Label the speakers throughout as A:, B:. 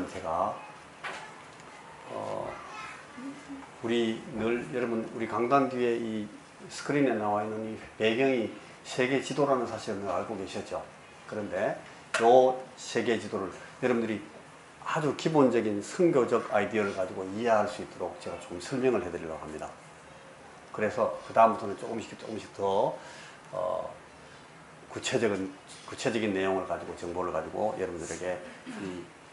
A: 제가 여러분 우리 강단 뒤에 이 스크린에 나와 있는 이 배경이 세계 지도라는 사실을 알고 계셨죠? 그런데 이 세계 지도를 여러분들이 아주 기본적인 선교적 아이디어를 가지고 이해할 수 있도록 제가 좀 설명을 해드리려고 합니다. 그래서 그 다음부터는 조금씩 더 구체적인 내용을 가지고 정보를 가지고 여러분들에게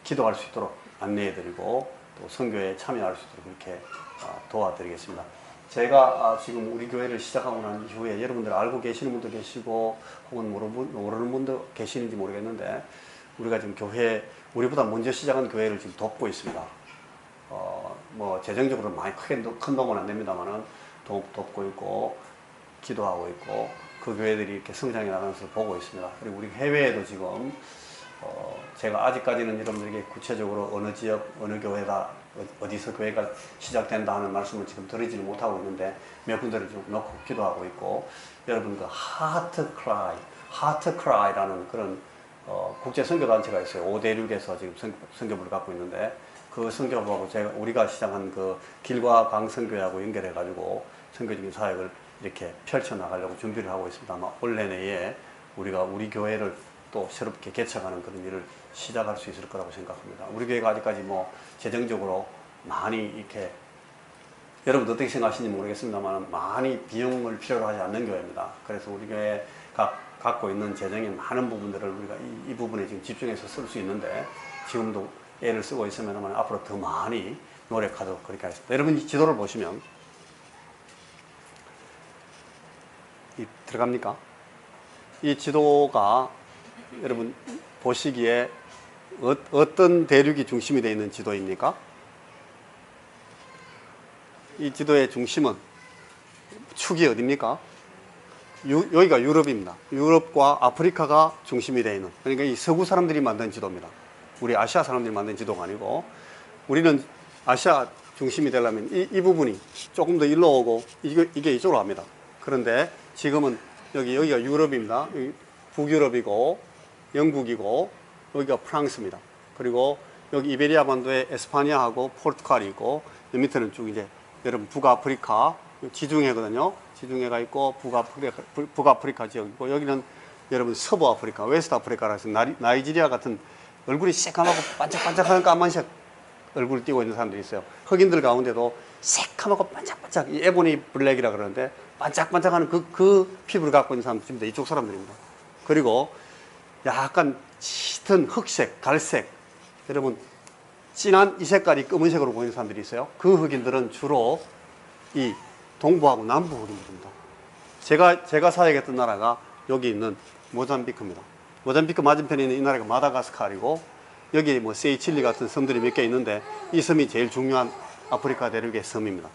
A: 기도할 수 있도록 안내해드리고 또 선교에 참여할 수 있도록 그렇게 도와드리겠습니다. 제가 지금 우리 교회를 시작하고 난 이후에 여러분들 알고 계시는 분도 계시고 혹은 모르는 분도 계시는지 모르겠는데 우리가 지금 우리보다 먼저 시작한 교회를 지금 돕고 있습니다. 뭐 재정적으로 많이 큰 돈은 안 됩니다만은 돕고 있고 기도하고 있고 그 교회들이 이렇게 성장해 나가면서 보고 있습니다. 그리고 우리 해외에도 지금 제가 아직까지는 여러분들에게 구체적으로 어느 지역, 어느 교회다, 어디서 교회가 시작된다 하는 말씀을 지금 드리지는 못하고 있는데 몇 군데를 좀 놓고 기도하고 있고 여러분 그 하트크라이라는 그런 국제 선교단체가 있어요. 5대륙에서 지금 선교부를 갖고 있는데 그 선교부하고 우리가 시작한 그 길과 강 선교회하고 연결해 가지고 선교적인 사역을 이렇게 펼쳐 나가려고 준비를 하고 있습니다. 아마 올해 내에 우리가 우리 교회를 또 새롭게 개척하는 그런 일을 시작할 수 있을 거라고 생각합니다. 우리 교회가 아직까지 뭐 재정적으로 많이 이렇게 여러분 어떻게 생각하시는지 모르겠습니다만 많이 비용을 필요로 하지 않는 교회입니다. 그래서 우리 교회가 갖고 있는 재정의 많은 부분들을 우리가 이 부분에 지금 집중해서 쓸 수 있는데 지금도 애를 쓰고 있으면 앞으로 더 많이 노력하도록 그렇게 하겠습니다. 여러분 이 지도를 보시면 들어갑니까? 이 지도가 여러분 보시기에 어떤 대륙이 중심이 되어 있는 지도입니까? 이 지도의 중심은 축이 어디입니까? 여기가 유럽입니다. 유럽과 아프리카가 중심이 되어 있는, 그러니까 이 서구 사람들이 만든 지도입니다. 우리 아시아 사람들이 만든 지도가 아니고 우리는 아시아 중심이 되려면 이 부분이 조금 더 일로 오고 이게 이쪽으로 갑니다. 그런데 지금은 여기가 유럽입니다. 북유럽이고 영국이고 여기가 프랑스입니다. 그리고 여기 이베리아 반도에 에스파냐하고 포르투갈이 있고 여 밑에는 쭉 이제 여러분 북아프리카 지중해거든요. 지중해가 있고 북아프리카 지역이고 여기는 여러분 서부아프리카, 웨스트아프리카라 해서 나이지리아 같은 얼굴이 새까맣고 반짝반짝하는 까만색 얼굴을 띠고 있는 사람들이 있어요. 흑인들 가운데도 새까맣고 반짝반짝 이 에보니 블랙이라 그러는데 반짝반짝하는 그 피부를 갖고 있는 사람들입니다. 이쪽 사람들입니다. 그리고 약간 짙은 흑색, 갈색, 여러분 진한 이 색깔이 검은색으로 보이는 사람들이 있어요. 그 흑인들은 주로 이 동부하고 남부 흑인들입니다. 제가 사역했던 나라가 여기 있는 모잠비크입니다. 모잠비크 맞은편에 있는 이 나라가 마다가스카르이고 여기 뭐 세이칠리 같은 섬들이 몇 개 있는데 이 섬이 제일 중요한 아프리카 대륙의 섬입니다.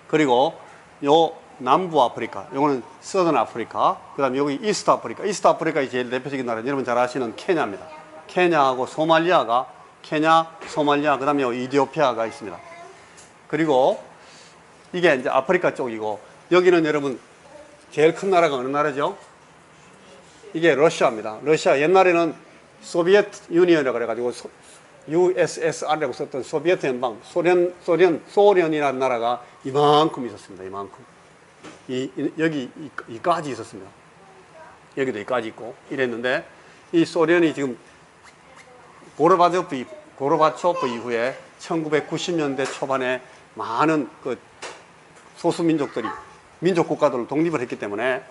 A: 그리고 요 남부 아프리카, 요거는 서던 아프리카, 그 다음에 여기 이스트 아프리카. 이스트 아프리카의 제일 대표적인 나라는 여러분 잘 아시는 케냐입니다. 케냐하고 소말리아가, 소말리아, 그 다음에 이디오피아가 있습니다. 그리고 이게 이제 아프리카 쪽이고, 여기는 여러분 제일 큰 나라가 어느 나라죠? 이게 러시아입니다. 러시아, 옛날에는 소비에트 유니언이라고 그래가지고 USSR이라고 썼던 소비에트 연방, 소련이라는 나라가 이만큼 있었습니다. 이만큼. 이까지 있었습니다. 여기도 이까지 있고 이랬는데 이 소련이 지금 고르바초프 이후에 1990년대 초반에 많은 그 소수민족들이 민족 국가들을 독립을 했기 때문에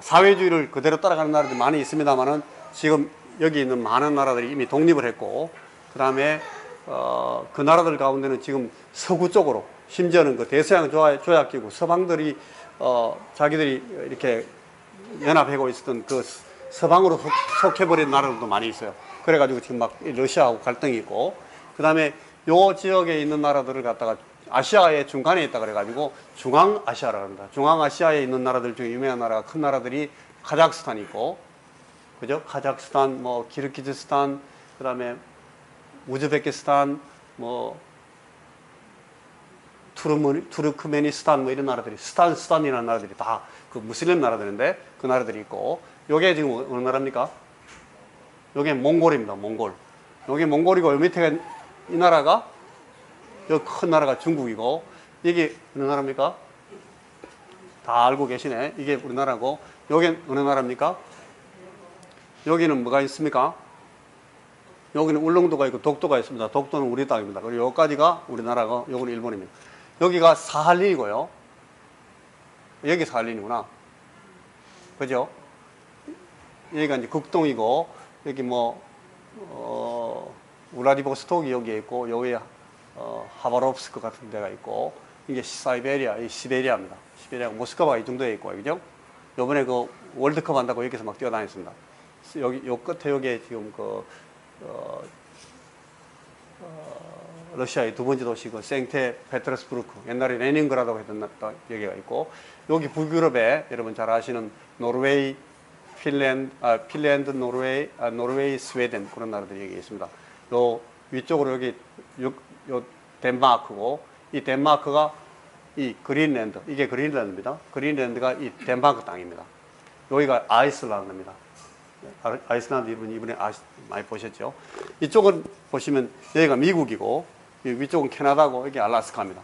A: 사회주의를 그대로 따라가는 나라들이 많이 있습니다만은 지금 여기 있는 많은 나라들이 이미 독립을 했고 그 다음에 그 나라들 가운데는 지금 서구 쪽으로 심지어는 그 대서양 조약기구 서방들이 자기들이 이렇게 연합하고 있었던 그 서방으로 속해버린 나라들도 많이 있어요. 그래가지고 지금 막 러시아하고 갈등이 있고 그 다음에 요 지역에 있는 나라들을 갖다가 아시아의 중간에 있다 그래가지고 중앙아시아라고 합니다. 중앙아시아에 있는 나라들 중에 유명한 나라가 큰 나라들이 카자흐스탄이 있고 그죠? 카자흐스탄, 뭐 키르기즈스탄, 그 다음에 우즈베키스탄, 뭐 투르크메니스탄 뭐 이런 나라들이 스탄이라는 나라들이 다 그 무슬림 나라들인데 그 나라들이 있고 요게 지금 어느 나라입니까? 요게 몽골입니다. 몽골. 여기 몽골이고, 요 밑에가 이 나라가, 요 큰 나라가 중국이고, 이게 어느 나라입니까? 다 알고 계시네. 이게 우리나라고, 여긴 어느 나라입니까? 여기는 뭐가 있습니까? 여기는 울릉도가 있고 독도가 있습니다. 독도는 우리 땅입니다. 그리고 여기까지가 우리나라고, 요거는 일본입니다. 여기가 사할린이고요. 여기 사할린이구나. 그죠? 여기가 이제 극동이고, 여기 뭐, 우라디보스톡이 여기에 있고, 여기에, 하바롭스크 같은 데가 있고, 이게 사이베리아, 이 시베리아입니다. 시베리아, 모스크바가 이 정도에 있고, 그죠? 요번에 그 월드컵 한다고 여기서 막 뛰어다녔습니다. 여기, 요 끝에 여기에 지금 러시아의 두 번째 도시, 그 생테페테르스부르크, 옛날에 레닌그라드라고 했던 여기가 있고, 여기 북유럽에 여러분 잘 아시는 노르웨이, 핀란드, 노르웨이, 스웨덴, 그런 나라들이 여기 있습니다. 요 위쪽으로 여기 요 덴마크고, 이 덴마크가 이 그린랜드, 이게 그린랜드입니다. 그린랜드가 이 덴마크 땅입니다. 여기가 아이슬란드입니다. 아이슬란드 이번에 많이 보셨죠? 이쪽은 보시면 여기가 미국이고, 위쪽은 캐나다고, 여기 알라스카입니다.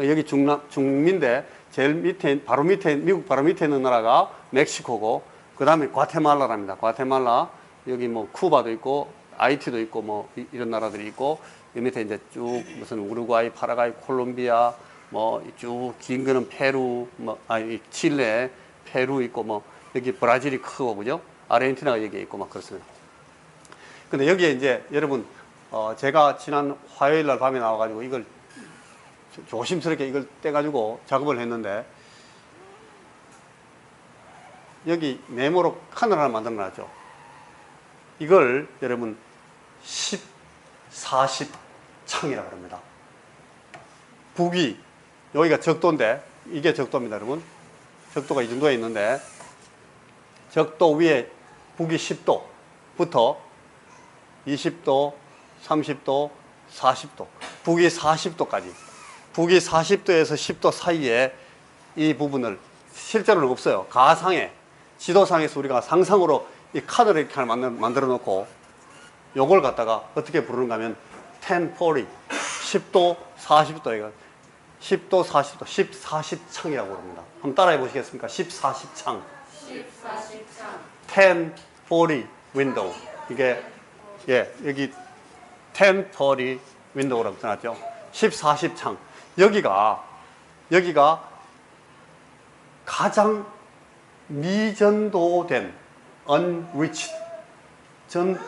A: 여기 중미인데 제일 밑에, 바로 밑에, 미국 바로 밑에 있는 나라가 멕시코고, 그 다음에 과테말라랍니다. 과테말라, 여기 뭐 쿠바도 있고, 아이티도 있고, 뭐 이런 나라들이 있고, 이 밑에 이제 쭉 무슨 우루과이, 파라과이, 콜롬비아, 뭐 쭉 긴 거는 페루, 뭐 칠레, 페루 있고, 뭐 여기 브라질이 크고, 그죠? 아르헨티나가 여기에 있고 막 그렇습니다. 근데 여기에 이제 여러분, 제가 지난 화요일 날 밤에 나와가지고 이걸 조심스럽게 이걸 떼가지고 작업을 했는데, 여기 네모로 칸을 하나 만들어 놨죠. 이걸 여러분 10, 40 창이라고 합니다. 북위, 여기가 적도인데, 이게 적도입니다, 여러분. 적도가 이 정도에 있는데, 적도 위에 북위 10도부터 20도, 30도, 40도, 북위 40도까지. 북위 40도에서 10도 사이에 이 부분을, 실제로는 없어요. 가상에, 지도상에서 우리가 상상으로 이 카드를 이렇게 하나 만들어 놓고, 요걸 갖다가 어떻게 부르는가 하면 1040, 10도, 40도, 이거 10도, 40도, 10, 40창이라고 부릅니다. 한번 따라해 보시겠습니까? 10, 40창. 10, 40창. 10, 40 window. 이게, 예, 여기 10, 40 window라고 써놨죠. 10, 40창. 여기가 가장 미전도된 unreached,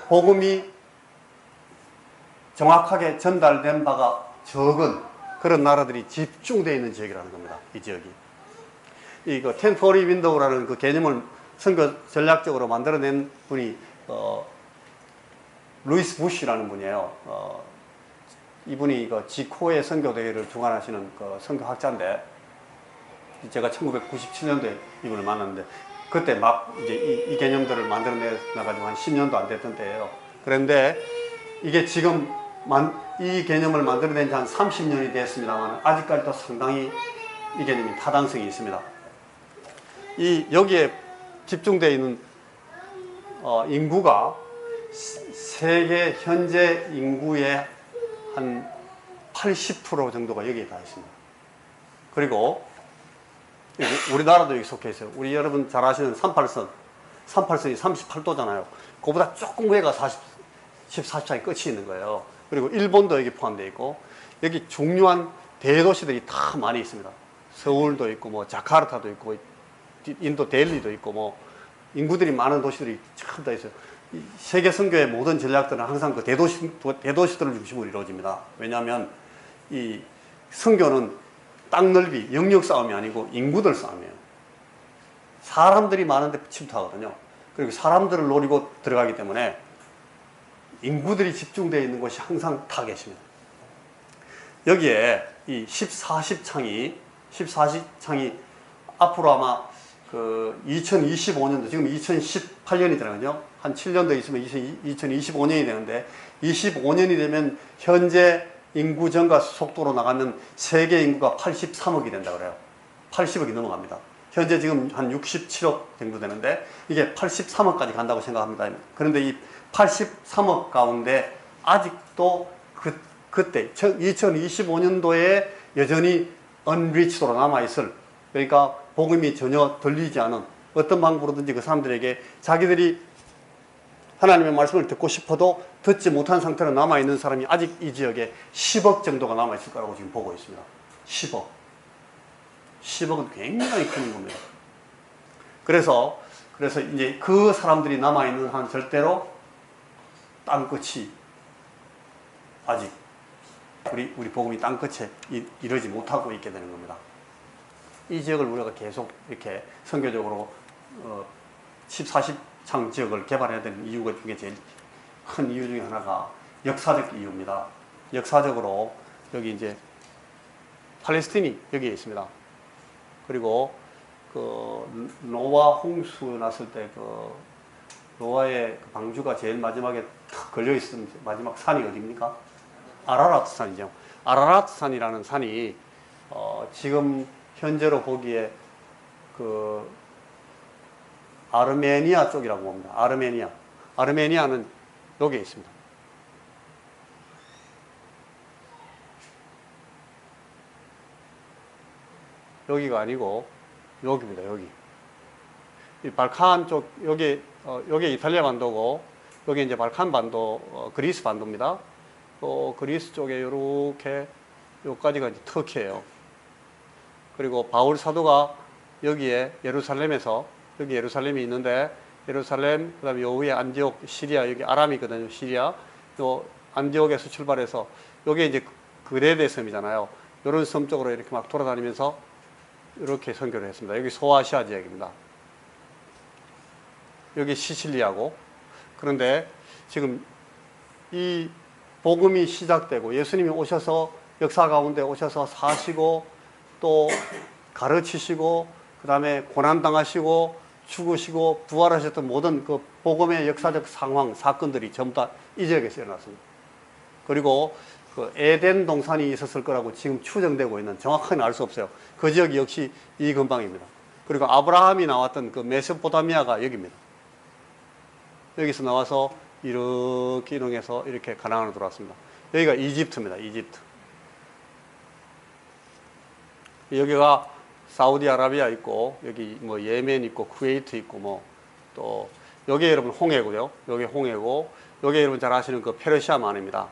A: 복음이 정확하게 전달된 바가 적은 그런 나라들이 집중되어 있는 지역이라는 겁니다. 이 지역이. 이거 1040 윈도우라는 그 개념을 선거 전략적으로 만들어낸 분이 루이스 부시라는 분이에요. 이분이 이거 지코의 선교대회를 주관하시는 그 선교학자인데, 제가 1997년도에 이분을 만났는데, 그때 막 이제 이 개념들을 만들어내가지고 한 10년도 안 됐던 때예요. 그런데 이게 지금 이 개념을 만들어낸 지 한 30년이 됐습니다만, 아직까지도 상당히 이 개념이 타당성이 있습니다. 여기에 집중되어 있는 인구가 세계 현재 인구의 한 80% 정도가 여기에 다 있습니다. 그리고 우리나라도 여기 속해 있어요. 우리 여러분 잘 아시는 38선이 38도잖아요. 그보다 조금 위에가 14창이 끝이 있는 거예요. 그리고 일본도 여기 포함되어 있고, 여기 중요한 대도시들이 다 많이 있습니다. 서울도 있고, 뭐 자카르타도 있고, 인도 델리도 있고, 뭐 인구들이 많은 도시들이 참 다 있어요. 세계 선교의 모든 전략들은 항상 그 대도시들을 중심으로 이루어집니다. 왜냐하면 이 선교는 땅 넓이, 영역 싸움이 아니고 인구들 싸움이에요. 사람들이 많은데 침투하거든요. 그리고 사람들을 노리고 들어가기 때문에 인구들이 집중되어 있는 곳이 항상 타겟입니다. 여기에 이 1040창이 앞으로 아마 그 2025년도, 지금 2018년이잖아요. 한 7년 더 있으면 2025년이 되는데, 25년이 되면 현재 인구 증가 속도로 나가면 세계 인구가 83억이 된다 그래요. 80억이 넘어갑니다. 현재 지금 한 67억 정도 되는데 이게 83억까지 간다고 생각합니다. 그런데 이 83억 가운데 아직도 그때 2025년도에 여전히 unreached로 남아있을, 그러니까 복음이 전혀 들리지 않은 어떤 방법으로든지 그 사람들에게 자기들이 하나님의 말씀을 듣고 싶어도 듣지 못한 상태로 남아있는 사람이 아직 이 지역에 10억 정도가 남아있을 거라고 지금 보고 있습니다. 10억. 10억은 굉장히 큰 겁니다. 그래서 이제 그 사람들이 남아있는 한 절대로 땅끝이 아직 우리 복음이 땅끝에 이르지 못하고 있게 되는 겁니다. 이 지역을 우리가 계속 이렇게 선교적으로 14,10창 지역을 개발해야 되는 이유가 중에 제일 큰 이유 중에 하나가 역사적 이유입니다. 역사적으로 여기 이제 팔레스틴이 여기에 있습니다. 그리고 그 노아 홍수 났을 때 그 노아의 그 방주가 제일 마지막에 탁 걸려 있는 마지막 산이 어디입니까? 아라라트 산이죠. 아라라트 산이라는 산이 지금 현재로 보기에 그 아르메니아 쪽이라고 봅니다. 아르메니아는 여기에 있습니다. 여기가 아니고 여기입니다. 여기. 이 발칸 쪽, 여기 이탈리아 반도고, 여기 이제 발칸 반도, 그리스 반도입니다. 또 그리스 쪽에 이렇게 여기까지가 이제 터키예요. 그리고 바울 사도가 여기에 예루살렘에서, 여기 예루살렘이 있는데, 예루살렘, 그 다음에 요 위에 안디옥, 시리아, 여기 아람이거든요. 시리아. 요 안디옥에서 출발해서, 여기 이제 그레데 섬이잖아요. 이런 섬 쪽으로 이렇게 막 돌아다니면서 이렇게 선교를 했습니다. 여기 소아시아 지역입니다. 여기 시칠리아고. 그런데 지금 이 복음이 시작되고 예수님이 오셔서 역사 가운데 오셔서 사시고 또 가르치시고 그 다음에 고난당하시고 죽으시고 부활하셨던 모든 그 복음의 역사적 상황, 사건들이 전부 다 이 지역에서 일어났습니다. 그리고 그 에덴 동산이 있었을 거라고 지금 추정되고 있는, 정확하게는 알 수 없어요. 그 지역이 역시 이 근방입니다. 그리고 아브라함이 나왔던 그 메소포타미아가 여기입니다. 여기서 나와서 이렇게 이동해서 이렇게 가나안으로 들어왔습니다. 여기가 이집트입니다. 이집트. 여기가 사우디아라비아 있고, 여기 뭐 예멘 있고, 쿠웨이트 있고, 뭐 또 여기 여러분 홍해고요. 여기 홍해고, 여기 여러분 잘 아시는 그 페르시아만입니다.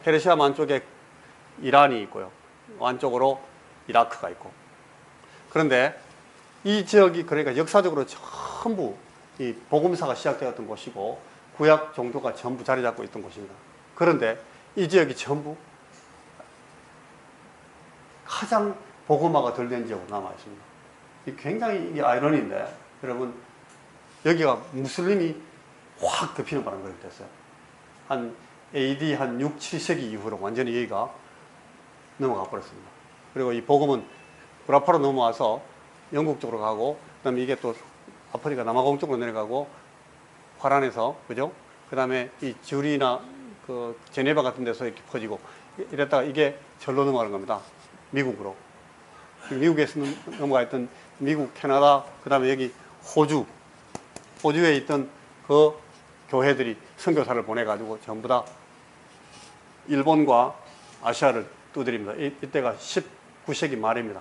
A: 페르시아만 쪽에 이란이 있고요. 안쪽으로 이라크가 있고. 그런데 이 지역이 그러니까 역사적으로 전부 이 복음사가 시작되었던 곳이고 구약 종교가 전부 자리 잡고 있던 곳입니다. 그런데 이 지역이 전부 가장 복음화가 덜 된 지역으로 남아 있습니다. 굉장히 이게 아이러니인데, 여러분 여기가 무슬림이 확 덮이는 바람에 그렇게 됐어요. 한 AD 한 6, 7세기 이후로 완전히 여기가 넘어가 버렸습니다. 그리고 이 복음은 구라파로 넘어와서 영국 쪽으로 가고, 그 다음에 이게 또 아프리카 남아공 쪽으로 내려가고, 화란에서, 그죠? 그 다음에 이 주리나 그 제네바 같은 데서 이렇게 퍼지고, 이랬다가 이게 절로 넘어가는 겁니다. 미국으로. 미국에서 넘어가 있던 미국, 캐나다, 그 다음에 여기 호주에 있던 그 교회들이 선교사를 보내가지고 전부 다 일본과 아시아를 두드립니다. 이때가 19세기 말입니다.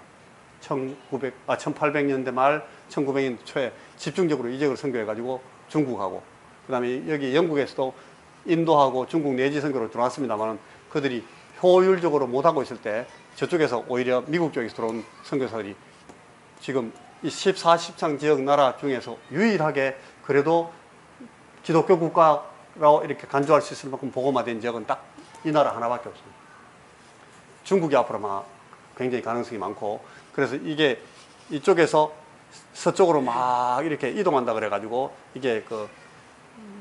A: 1800년대 말, 1900년대 초에 집중적으로 이 지역을 선교해가지고 중국하고, 그 다음에 여기 영국에서도 인도하고 중국 내지 선교로 들어왔습니다만, 그들이 효율적으로 못하고 있을 때 저쪽에서 오히려 미국 쪽에서 들어온 선교사들이 지금 이 14, 10창 지역 나라 중에서 유일하게 그래도 기독교 국가라고 이렇게 간주할 수 있을 만큼 복음화된 지역은 딱 이 나라 하나밖에 없습니다. 중국이 앞으로 막 굉장히 가능성이 많고, 그래서 이게 이쪽에서 서쪽으로 막 이렇게 이동한다 그래가지고 이게 그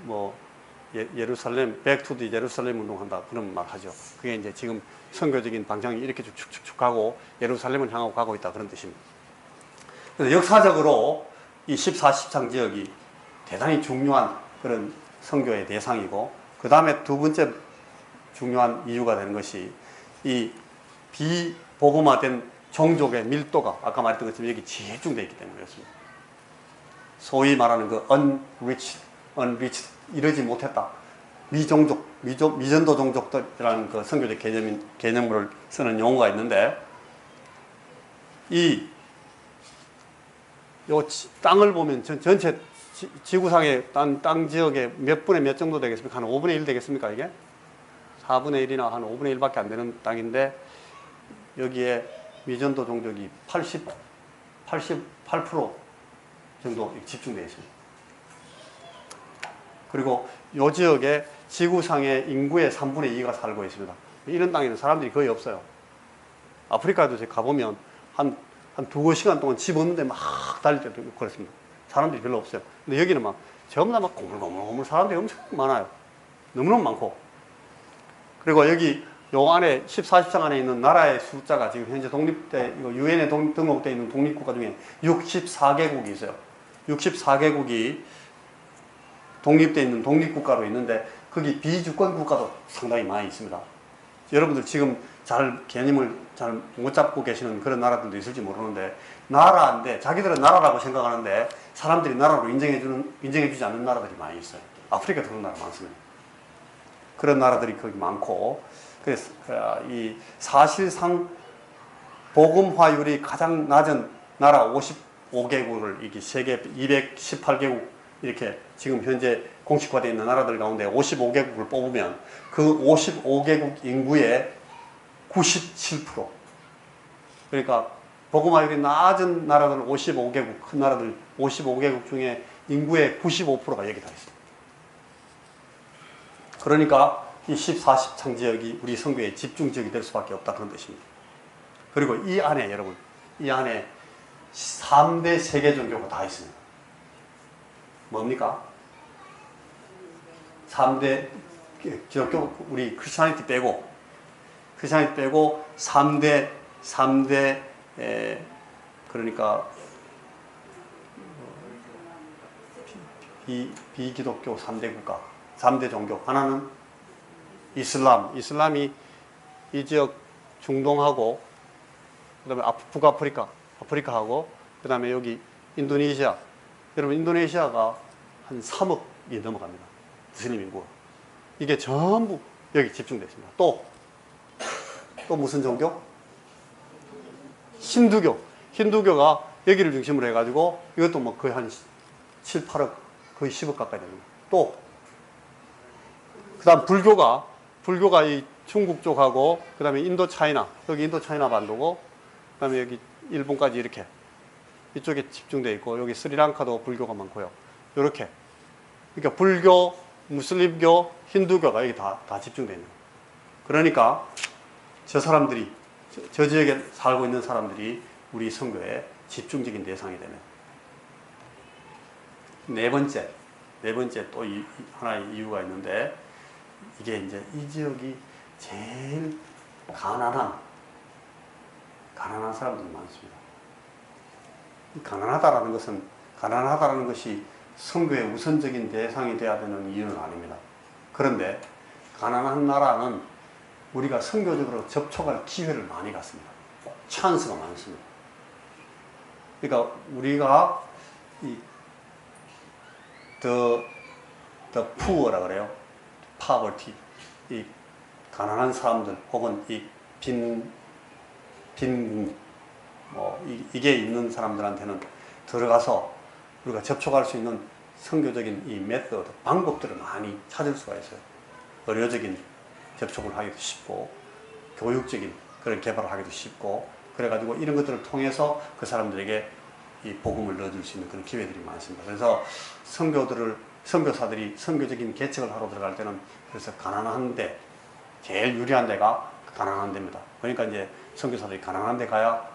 A: 뭐 예루살렘, 백투디 예루살렘 운동한다 그런 말 하죠. 그게 이제 지금 선교적인 방향이 이렇게 쭉쭉쭉 가고 예루살렘을 향하고 가고 있다 그런 뜻입니다. 그래서 역사적으로 이 14, 10창 지역이 대단히 중요한 그런 선교의 대상이고, 그 다음에 두 번째 중요한 이유가 되는 것이 이 비복음화된 종족의 밀도가 아까 말했던 것처럼 여기 집중되어 있기 때문에 그렇습니다. 소위 말하는 그 unreached 이러지 못했다. 미종족, 미전도 종족들이라는 그 선교적 개념을 쓰는 용어가 있는데, 요 땅을 보면 전체 지구상의 땅 지역의 몇 분의 몇 정도 되겠습니까? 한 5분의 1 되겠습니까, 이게? 4분의 1이나 한 5분의 1밖에 안 되는 땅인데, 여기에 미전도 종족이 88% 정도 집중되어 있습니다. 그리고 이 지역에 지구상의 인구의 3분의 2가 살고 있습니다. 이런 땅에는 사람들이 거의 없어요. 아프리카에도 제가 가보면 한 2시간 동안 집 없는데 막 달릴 때도 있고 그렇습니다. 사람들이 별로 없어요. 근데 여기는 막 전부 다 막 고물고물 사람들이 엄청 많아요. 너무너무 많고. 그리고 여기 요 안에 14지청 안에 있는 나라의 숫자가 지금 현재 독립돼, 이거 유엔에 등록되어 있는 독립국가 중에 64개국이 있어요. 64개국이 독립되어 있는 독립국가로 있는데, 거기 비주권 국가도 상당히 많이 있습니다. 여러분들 지금 개념을 잘 못 잡고 계시는 그런 나라들도 있을지 모르는데, 나라인데, 자기들은 나라라고 생각하는데, 사람들이 나라로 인정해주지 않는 나라들이 많이 있어요. 아프리카도 그런 나라 많습니다. 그런 나라들이 거기 많고, 그래서 이 사실상 복음화율이 가장 낮은 나라 55개국을 이렇게 세계 218개국 이렇게 지금 현재 공식화되어 있는 나라들 가운데 55개국을 뽑으면 그 55개국 인구의 97%, 그러니까 복음화율이 낮은 나라들 55개국, 큰 나라들 55개국 중에 인구의 95%가 여기 다 있습니다. 그러니까 이 14지청 지역이 우리 선교의 집중 지역이 될 수밖에 없다, 그런 뜻입니다. 그리고 이 안에 여러분, 이 안에 3대 세계 종교가 다 있습니다. 뭡니까? 3대 기독교, 우리 크리스찬이티 빼고 3대 그러니까 비기독교 3대 국가, 3대 종교. 하나는 이슬람이 이 지역 중동하고, 그 다음에 아프리카하고, 그 다음에 여기 인도네시아. 여러분, 인도네시아가 한 3억이 넘어갑니다. 무슬림 인구가. 이게 전부 여기 집중되어 있습니다. 또 무슨 종교? 힌두교가 여기를 중심으로 해가지고, 이것도 뭐 거의 한 7, 8억, 거의 10억 가까이 됩니다. 또, 그 다음 불교가 이 중국 쪽하고, 그 다음에 인도차이나, 여기 인도차이나 반도고, 그 다음에 여기 일본까지 이렇게 이쪽에 집중되어 있고, 여기 스리랑카도 불교가 많고요. 이렇게. 그러니까 불교, 무슬림교, 힌두교가 여기 다 집중되어 있는 거예요. 그러니까 저 지역에 살고 있는 사람들이 우리 선교의 집중적인 대상이 되는. 네 번째 또 하나의 이유가 있는데, 이게 이제 이 지역이 제일 가난한 사람들이 많습니다. 가난하다라는 것이 선교의 우선적인 대상이 돼야 되는 이유는 아닙니다. 그런데 가난한 나라는 우리가 선교적으로 접촉할 기회를 많이 갖습니다. 찬스가 많습니다. 그러니까 우리가 the poor라 그래요. poverty. 이 가난한 사람들 혹은 이 이게 있는 사람들한테는 들어가서 우리가 접촉할 수 있는 선교적인 이 메소드, 방법들을 많이 찾을 수가 있어요. 의료적인 접촉을 하기도 쉽고, 교육적인 그런 개발을 하기도 쉽고, 그래가지고 이런 것들을 통해서 그 사람들에게 이 복음을 넣어줄 수 있는 그런 기회들이 많습니다. 그래서 선교사들이 선교적인 개척을 하러 들어갈 때는, 그래서 가난한데, 제일 유리한 데가 가난한 데입니다. 그러니까 이제 선교사들이 가난한 데 가야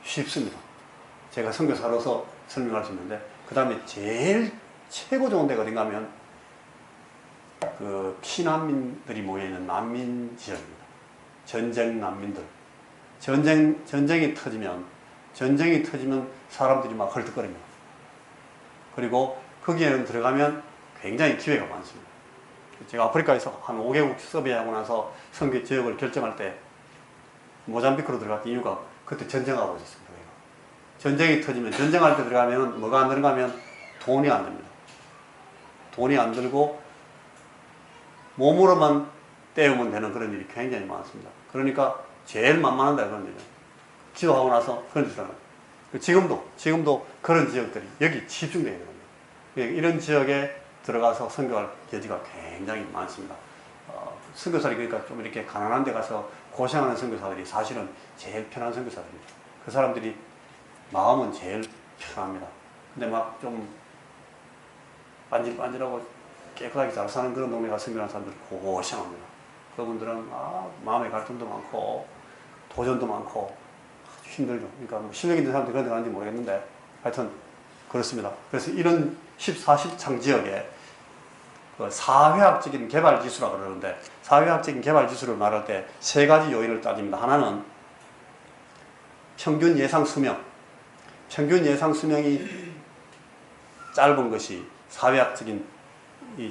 A: 쉽습니다. 제가 선교사로서 설명할 수 있는데, 그 다음에 제일 최고 좋은 데가 어딘가 하면 그 피난민들이 모여있는 난민 지역입니다. 전쟁 난민들. 전쟁이 터지면 사람들이 막 헐떡거립니다. 그리고 거기에는 들어가면 굉장히 기회가 많습니다. 제가 아프리카에서 한 5개국 서비하고 나서 선교 지역을 결정할 때, 모잠비크로 들어갔던 이유가 그때 전쟁하고 있었습니다. 전쟁이 터지면, 전쟁할 때 들어가면 뭐가 안 들어가면 돈이 안 됩니다. 돈이 안 들고 몸으로만 때우면 되는 그런 일이 굉장히 많습니다. 그러니까 제일 만만한다 그런 일이에요. 기도하고 나서 그런 짓을 하는 거예요. 지금도 그런 지역들이 여기 집중되어 있는 겁니다. 이런 지역에 들어가서 선교할 여지가 굉장히 많습니다. 선교사들이 그러니까 좀 이렇게 가난한 데 가서 고생하는 선교사들이 사실은 제일 편한 선교사들입니다. 그 사람들이 마음은 제일 편합니다. 근데 막 좀 반질반질하고 깨끗하게 잘 사는 그런 동네 가서 선교하는 사람들이 고생합니다. 그분들은 마음의 갈등도 많고 도전도 많고 아주 힘들죠. 그러니까 뭐 실력 있는 사람들이 그런 데 가는지 모르겠는데 하여튼 그렇습니다. 그래서 이런 14시창 지역에 그 사회학적인 개발 지수라고 그러는데, 사회학적인 개발 지수를 말할 때 세 가지 요인을 따집니다. 하나는 평균 예상 수명. 평균 예상 수명이 짧은 것이 사회학적인 이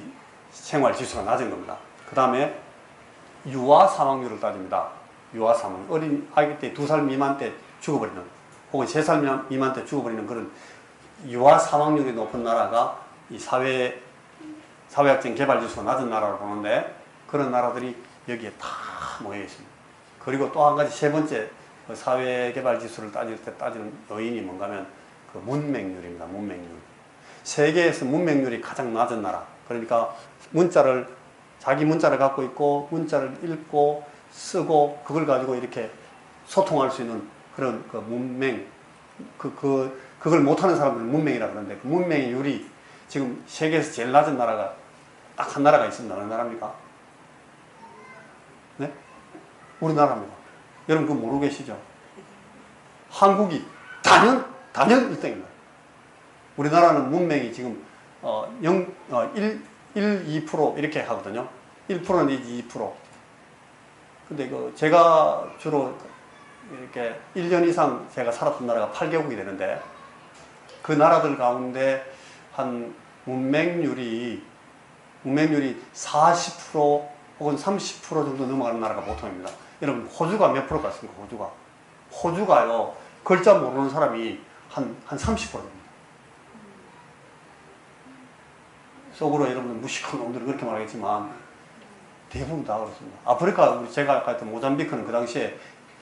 A: 생활 지수가 낮은 겁니다. 그 다음에 유아 사망률을 따집니다. 유아 사망. 어린 아기 때 2살 미만 때 죽어버리는, 혹은 3살 미만 때 죽어버리는 그런 유아 사망률이 높은 나라가 이 사회학적인 개발 지수가 낮은 나라로 보는데, 그런 나라들이 여기에 다 모여 있습니다. 그리고 또 한 가지, 세 번째 사회 개발 지수를 따질 때 따지는 요인이 뭔가 하면 그 문맹률입니다. 문맹률. 세계에서 문맹률이 가장 낮은 나라. 그러니까 자기 문자를 갖고 있고 문자를 읽고 쓰고 그걸 가지고 이렇게 소통할 수 있는 그런 그 문맹, 그걸 못하는 사람들은 문맹이라 그러는데, 그 문맹의 율이 지금 세계에서 제일 낮은 나라가 딱 한 나라가 있습니다. 어느 나라입니까? 네? 우리나라입니다. 여러분 그거 모르고 계시죠? 한국이 단연 1등입니다. 우리나라는 문맹이 지금 1, 2% 이렇게 하거든요. 1% 내지 2%. 근데 제가 주로 이렇게 1년 이상 제가 살았던 나라가 8개국이 되는데, 그 나라들 가운데 한 문맹률이 40% 혹은 30% 정도 넘어가는 나라가 보통입니다. 여러분 호주가 몇 프로 같습니까? 호주가요, 글자 모르는 사람이 한 30%입니다. 속으로 여러분 무식한 놈들이 그렇게 말하겠지만 대부분 다 그렇습니다. 아프리카, 제가 아까 했던 모잠비크는 그 당시에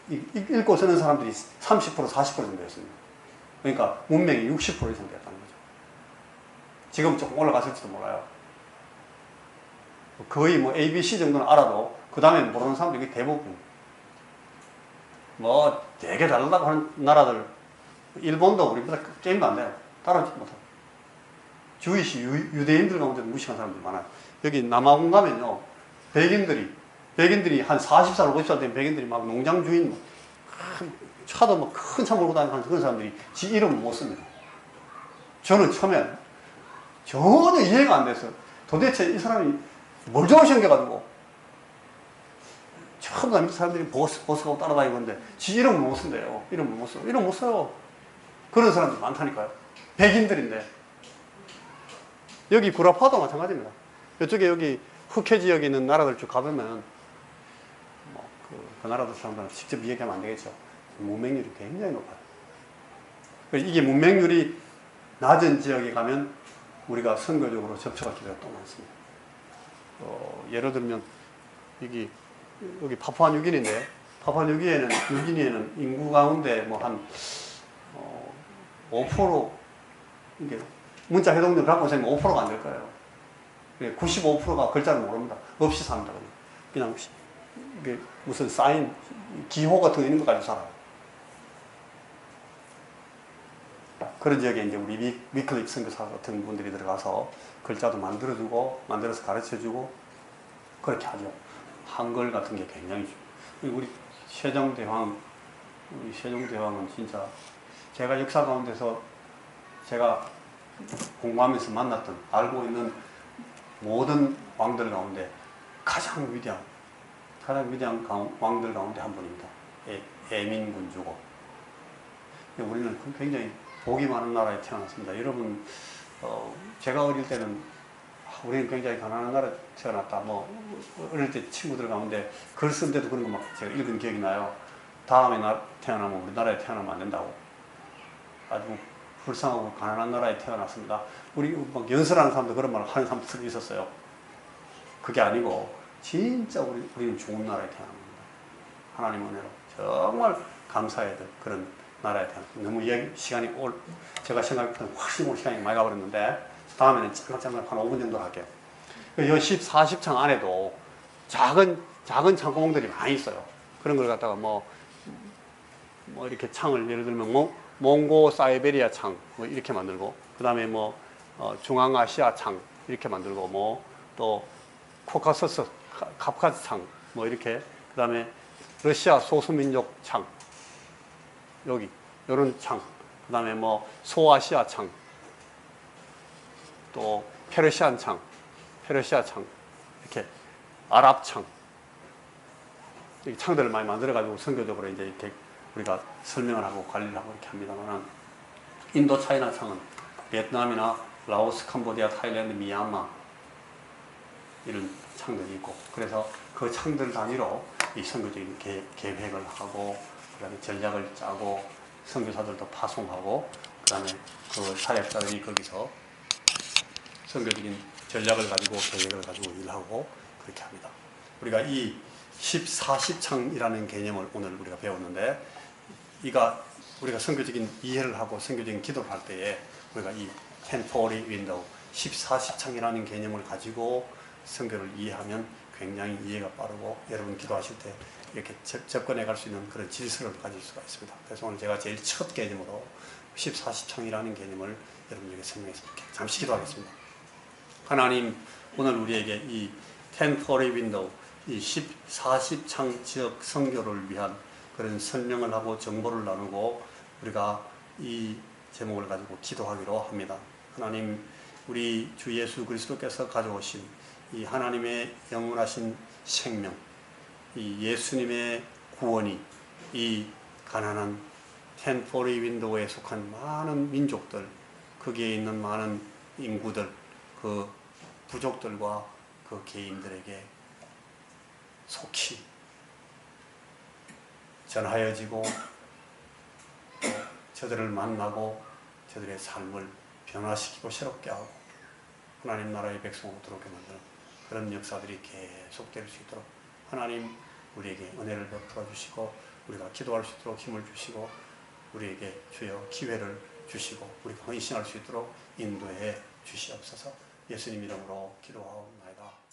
A: 읽고 쓰는 사람들이 30% 40% 정도였습니다. 그러니까 문명이 60% 이상 되었다는 거죠. 지금 조금 올라갔을지도 몰라요. 거의 뭐 ABC 정도는 알아도 그 다음에 모르는 사람들이 대부분. 뭐 되게 잘난다고 하는 나라들, 일본도 우리보다 게임도 안 돼요. 따라오지 못하고. 주이시 유대인들 가운데 무식한 사람들이 많아요. 여기 남아공 가면요, 백인들이 한 40살 50살 된 백인들이 막 농장 주인, 차도 막 큰 차 몰고 다니는 그런 사람들이 지 이름을 못 씁니다. 저는 처음에 전혀 이해가 안 됐어요. 도대체 이 사람이 뭘 좋아하셔 가지고 처음 다 사람들이 보스하고 따라다니는데 지 이름을 못 쓴대요. 이름을 못 써요. 이름 못 써요. 그런 사람들이 많다니까요. 백인들인데. 여기 구라파도 마찬가지입니다. 이쪽에 여기 흑해 지역에 있는 나라들 쭉 가보면 그 나라들 사람들은 직접 이야기하면 안 되겠죠. 문맹률이 굉장히 높아요. 이게 문맹률이 낮은 지역에 가면 우리가 선거적으로 접촉할 기회가 또 많습니다. 예를 들면 여기 파푸아뉴기니인데, 파푸아뉴기니에는 인구 가운데 뭐 한 5% 이게 문자 해독률 갖고 있으면 5%가 안 될 거예요. 95%가 글자를 모릅니다. 없이 삽니다. 그냥 이게 무슨 사인, 기호 같은 거 있는 것 가지고 살아요. 그런 지역에 이제 우리 위클립 선교사 같은 분들이 들어가서 글자도 만들어서 가르쳐주고 그렇게 하죠. 한글 같은 게 굉장히 우리 세종대왕은 진짜 제가 역사 가운데서 제가 공부하면서 만났던, 알고 있는 모든 왕들 가운데 가장 위대한 왕들 가운데 한 분입니다. 예민군주고. 우리는 굉장히 복이 많은 나라에 태어났습니다. 여러분, 제가 어릴 때는 우리는 굉장히 가난한 나라에 태어났다. 어릴 때 친구들 가운데 글 쓴 데도 그런 거 막 제가 읽은 기억이 나요. 다음에 태어나면 우리나라에 태어나면 안 된다고. 아주 불쌍하고 가난한 나라에 태어났습니다. 우리 막 연설하는 사람도 그런 말을 하는 사람들이 있었어요. 그게 아니고 진짜 우리는 좋은 나라에 태어납니다. 하나님 은혜로 정말 감사해야 될 그런 나라에 태어났습니다. 너무 시간이 제가 생각했던 훨씬 시간이 많이 가버렸는데 다음에는 짤막짤막 한 5분 정도 할게요. 이 40창 안에도 작은 창구멍들이 많이 있어요. 그런 걸 갖다가 뭐 이렇게 창을 예를 들면 몽고 사이베리아 창 뭐 이렇게 만들고, 그 다음에 뭐 중앙아시아 창 이렇게 만들고, 뭐 또 코카서스 카프카스 창 뭐 이렇게, 그 다음에 러시아 소수민족 창 여기 이런 창, 그 다음에 뭐 소아시아 창, 또 페르시아 창 이렇게 아랍 창, 이 창들을 많이 만들어가지고 선교적으로 이제 이렇게 우리가 설명을 하고 관리를 하고 이렇게 합니다만, 인도 차이나 창은 베트남이나 라오스, 캄보디아, 타일랜드, 미얀마 이런 창들이 있고, 그래서 그 창들 단위로 이 선교적인 계획을 하고, 그 다음에 전략을 짜고, 선교사들도 파송하고, 그 다음에 그 사역자들이 거기서 선교적인 전략을 가지고 계획을 가지고 일하고 그렇게 합니다. 우리가 이 10-40창이라는 개념을 오늘 우리가 배웠는데, 우리가 선교적인 이해를 하고 선교적인 기도를 할 때에 우리가 이 10-40 윈도우 10-40창이라는 개념을 가지고 선교를 이해하면 굉장히 이해가 빠르고 여러분 기도하실 때 이렇게 접근해 갈 수 있는 그런 질서를 가질 수가 있습니다. 그래서 오늘 제가 제일 첫 개념으로 10-40창이라는 개념을 여러분에게 설명했습니다. 잠시 기도하겠습니다. 하나님, 오늘 우리에게 이 10-40 윈도우, 이 10-40창 지역 선교를 위한 그런 설명을 하고 정보를 나누고 우리가 이 제목을 가지고 기도하기로 합니다. 하나님, 우리 주 예수 그리스도께서 가져오신 이 하나님의 영원하신 생명, 이 예수님의 구원이 이 가난한 10-40 윈도우에 속한 많은 민족들, 거기에 있는 많은 인구들, 그 부족들과 그 개인들에게 속히 전하여지고 저들을 만나고 저들의 삶을 변화시키고 새롭게 하고 하나님 나라의 백성으로 들어오게 만드는 그런 역사들이 계속될 수 있도록 하나님 우리에게 은혜를 베풀어 주시고, 우리가 기도할 수 있도록 힘을 주시고, 우리에게 주여 기회를 주시고 우리가 헌신할 수 있도록 인도해 주시옵소서. 예수님 이름으로 기도하옵나이다.